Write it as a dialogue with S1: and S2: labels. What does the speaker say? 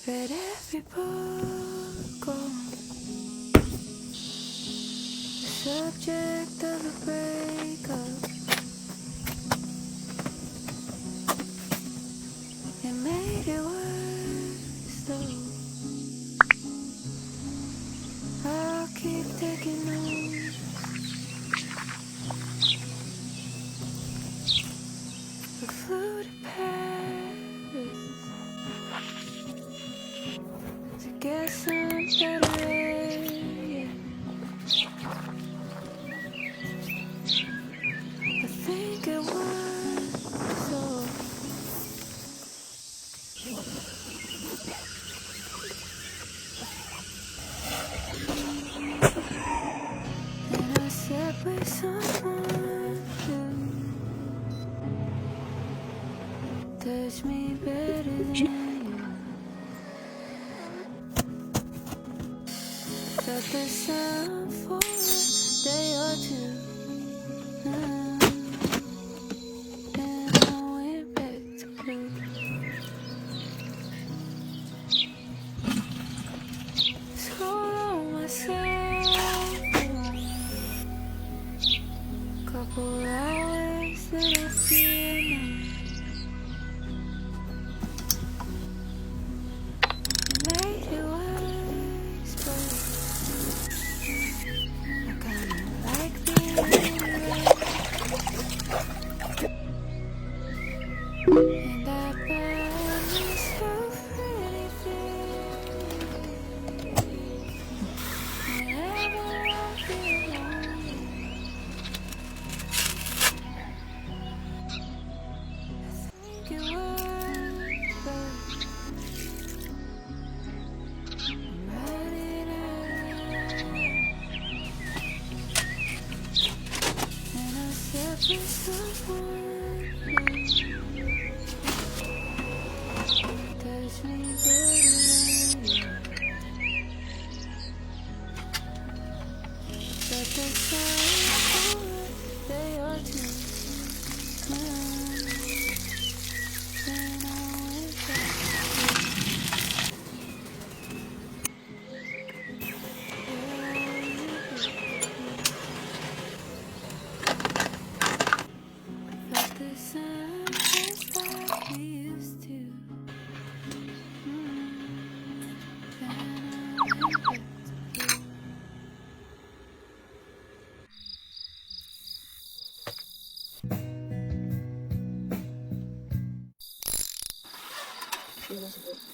S1: read every book on the subject of a breakup. It made it worse though. I'll keep taking notes. We flew to Paris to get some better air, yeah. I think it was so. And I sat with someone who touched me better than you. Felt the sound for a day or two. And I went back to blue. Told on myself couple hours that I feel now. It made it worse, but I kinda like being right. And I buy myself anything whenever I feel lonely. I think it was, but I'm running out. And I sat with someone who touched me better than you. But the sun for a day or two. Then I went back to felt the sun just like we used to. Then I went back to blue.